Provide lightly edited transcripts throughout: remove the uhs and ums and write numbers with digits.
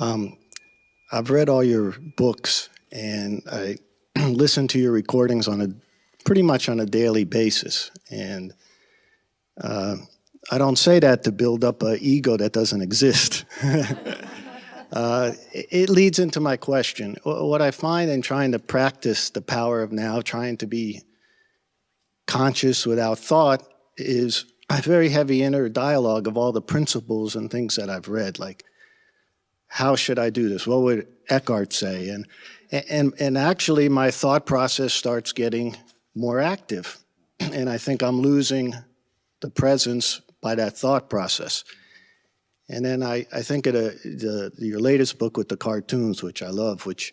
I've read all your books, and I listen to your recordings pretty much on a daily basis. And I don't say that to build up an ego that doesn't exist. It leads into my question. What I find in trying to practice the power of now, trying to be conscious without thought, is a very heavy inner dialogue of all the principles and things that I've read, like, how should I do this? What would ECKHART say? And actually my thought process starts getting more active. And I think I'm losing the presence by that thought process. And then I think of your latest book with the cartoons, which I love, which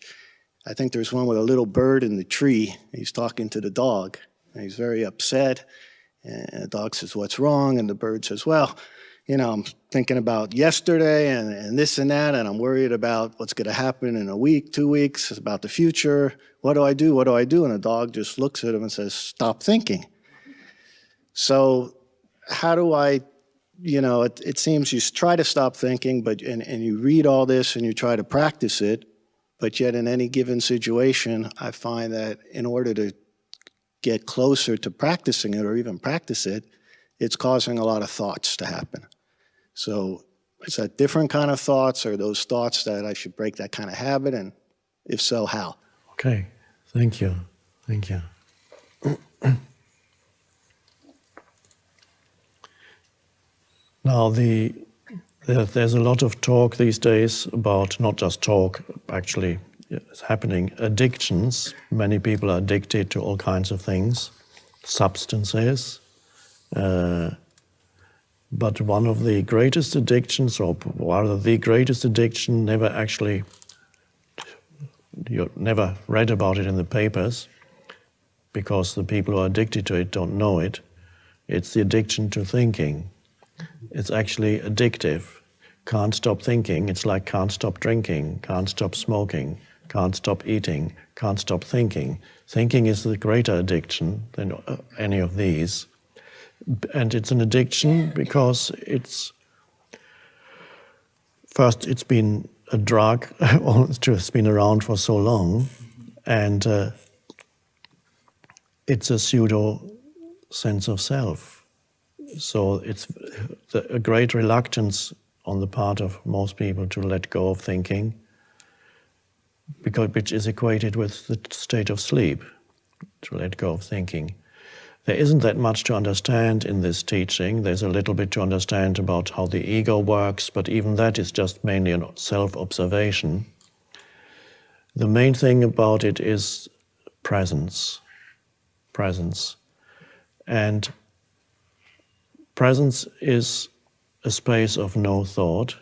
I think there's one with a little bird in the tree. He's talking to the dog, and he's very upset. And the dog says, "What's wrong?" And the bird says, "Well, you know, I'm thinking about yesterday and this and that, and I'm worried about what's going to happen in a week, 2 weeks, about the future. What do I do? What do I do?" And the dog just looks at him and says, "Stop thinking." So how do I, it seems you try to stop thinking, and you read all this and you try to practice it, but yet in any given situation, I find that in order to get closer to practicing it or even practice it, it's causing a lot of thoughts to happen. So is that different kind of thoughts, or those thoughts that I should break that kind of habit, and if so, how? Okay, thank you. Thank you. Now, there's a lot of talk these days about, not just talk, actually it's happening, addictions. Many people are addicted to all kinds of things, substances. But one of the greatest addictions, or rather the greatest addiction, you never read about it in the papers, because the people who are addicted to it don't know it. It's the addiction to thinking. It's actually addictive. Can't stop thinking. It's like can't stop drinking, can't stop smoking, can't stop eating, can't stop thinking. Thinking is the greater addiction than any of these. And it's an addiction because it's been a drug, it's been around for so long, and it's a pseudo sense of self. So it's a great reluctance on the part of most people to let go of thinking, which is equated with the state of sleep, to let go of thinking. There isn't that much to understand in this teaching. There's a little bit to understand about how the ego works, but even that is just mainly a self-observation. The main thing about it is presence. Presence. And presence is a space of no thought,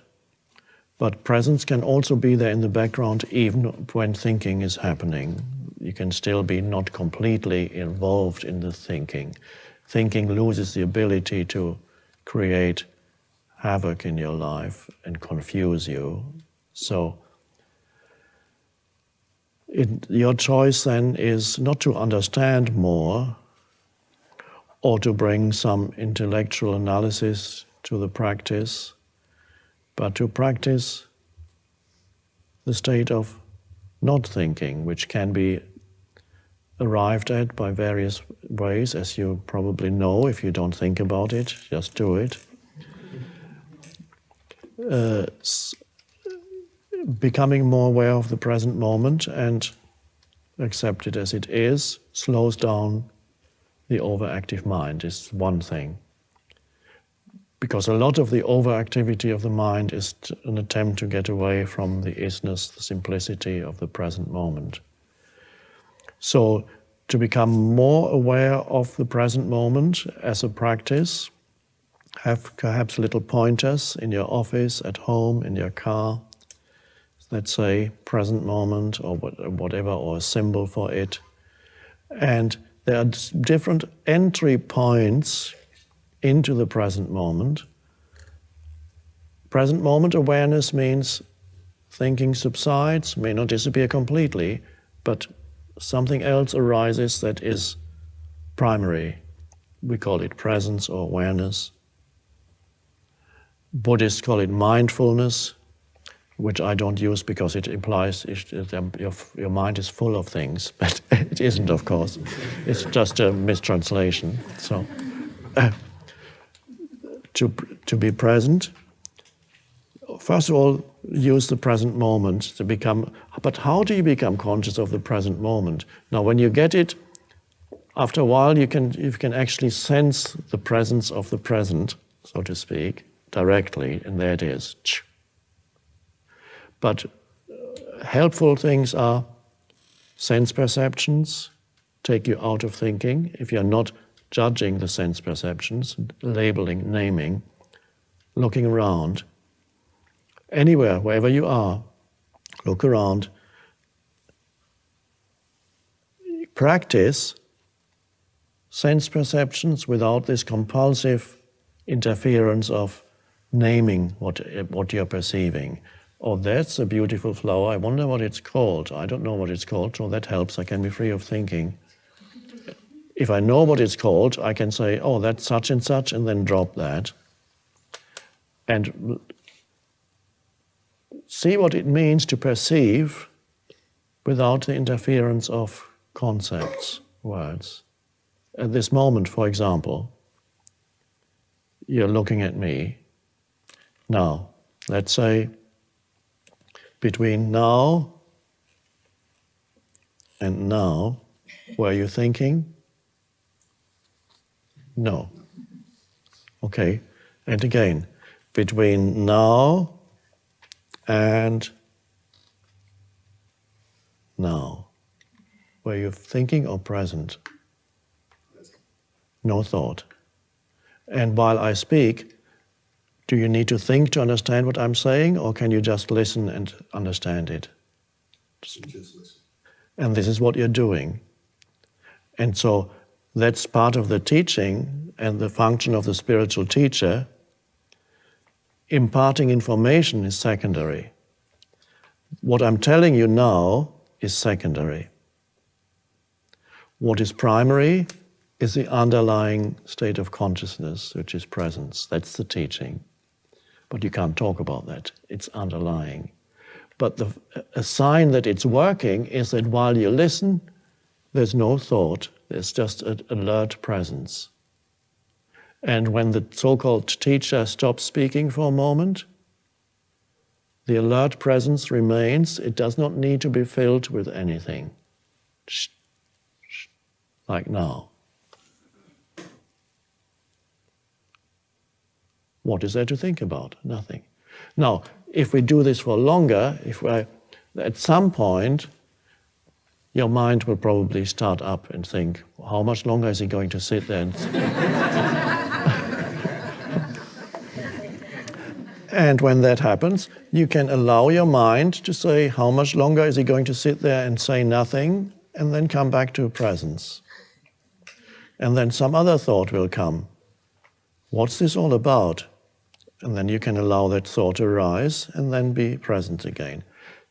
but presence can also be there in the background even when thinking is happening. You can still be not completely involved in the thinking. Thinking loses the ability to create havoc in your life and confuse you. So your choice then is not to understand more or to bring some intellectual analysis to the practice, but to practice the state of not thinking, which can be arrived at by various ways, as you probably know. If you don't think about it, just do it. Becoming more aware of the present moment and accept it as it is slows down the overactive mind, is one thing. Because a lot of the overactivity of the mind is an attempt to get away from the isness, the simplicity of the present moment. So, to become more aware of the present moment as a practice, have perhaps little pointers in your office, at home, in your car. Let's say present moment or whatever, or a symbol for it. And there are different entry points into the present moment. Present moment awareness means thinking subsides, may not disappear completely, but something else arises that is primary. We call it presence or awareness. Buddhists call it mindfulness. which I don't use because it implies your mind is full of things, but it isn't, of course. It's just a mistranslation. So, to be present, first of all, use the present moment to become, but how do you become conscious of the present moment? Now, when you get it, after a while, you can actually sense the presence of the present, so to speak, directly, and there it is. But helpful things are sense perceptions, take you out of thinking. If you're not judging the sense perceptions, labeling, naming, looking around, anywhere, wherever you are, look around. Practice sense perceptions without this compulsive interference of naming what you're perceiving. Oh, that's a beautiful flower. I wonder what it's called. I don't know what it's called, so that helps. I can be free of thinking. If I know what it's called, I can say, oh, that's such, and then drop that. And see what it means to perceive without the interference of concepts, words. At this moment, for example, you're looking at me. Now, let's say between now and now, were you thinking? No. Okay, and again, between now and now, were you thinking or present? No thought. And while I speak, do you need to think to understand what I'm saying, or can you just listen and understand it? Just listen. And this is what you're doing. And so that's part of the teaching and the function of the spiritual teacher. Imparting information is secondary. What I'm telling you now is secondary. What is primary is the underlying state of consciousness, which is presence. That's the teaching. But you can't talk about that. It's underlying. But a sign that it's working is that while you listen, there's no thought. There's just an alert presence. And when the so-called teacher stops speaking for a moment, the alert presence remains. It does not need to be filled with anything. Shh, shh, like now. What is there to think about? Nothing. Now, if we do this for longer, at some point, your mind will probably start up and think, how much longer is he going to sit there? And when that happens, you can allow your mind to say, how much longer is he going to sit there and say nothing, and then come back to presence. And then some other thought will come. What's this all about? And then you can allow that thought to arise and then be present again.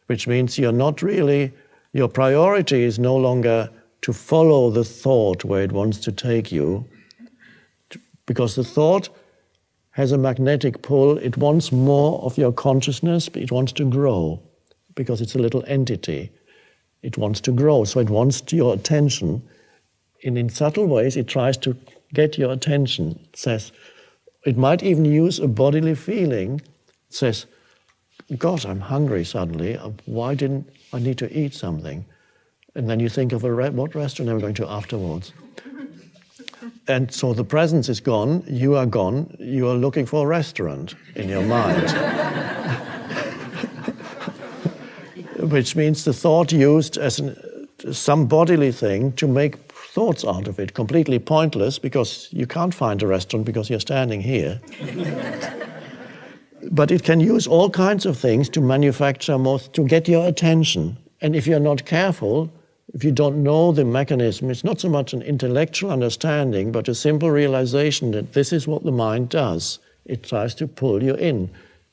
Which means you're not really, your priority is no longer to follow the thought where it wants to take you, because the thought has a magnetic pull. It wants more of your consciousness, but it wants to grow, because it's a little entity. It wants to grow, so it wants your attention. And in subtle ways, it tries to get your attention. It says, it might even use a bodily feeling. It says, gosh, I'm hungry suddenly. Why didn't I need to eat something? And then you think of what restaurant am I going to afterwards? And so the presence is gone, you are looking for a restaurant in your mind. Which means the thought used as some bodily thing to make thoughts out of it, completely pointless, because you can't find a restaurant because you're standing here. But it can use all kinds of things to manufacture to get your attention. And if you're not careful, if you don't know the mechanism, it's not so much an intellectual understanding, but a simple realization that this is what the mind does. It tries to pull you in.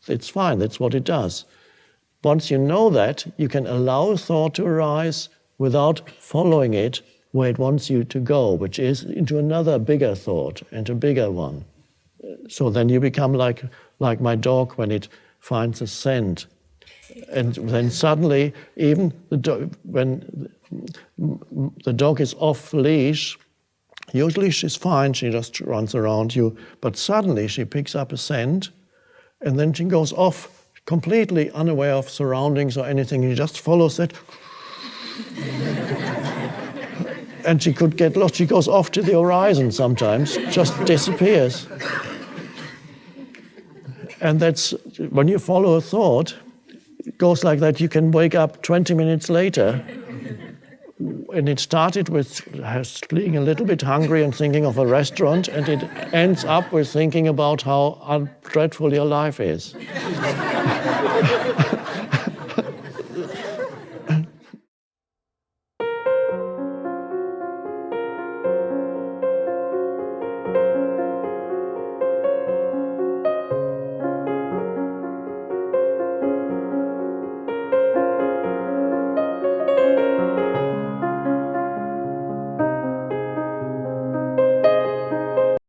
It's fine, that's what it does. Once you know that, you can allow thought to arise without following it where it wants you to go, which is into another bigger thought, and a bigger one. So then you become like my dog when it finds a scent. And then suddenly, even when the dog is off leash, usually she's fine, she just runs around you, but suddenly she picks up a scent, and then she goes off completely unaware of surroundings or anything, and she just follows that. And she could get lost. She goes off to the horizon sometimes, just disappears. And that's, when you follow a thought, it goes like that. You can wake up 20 minutes later, and it started with being a little bit hungry and thinking of a restaurant, and it ends up with thinking about how dreadful your life is.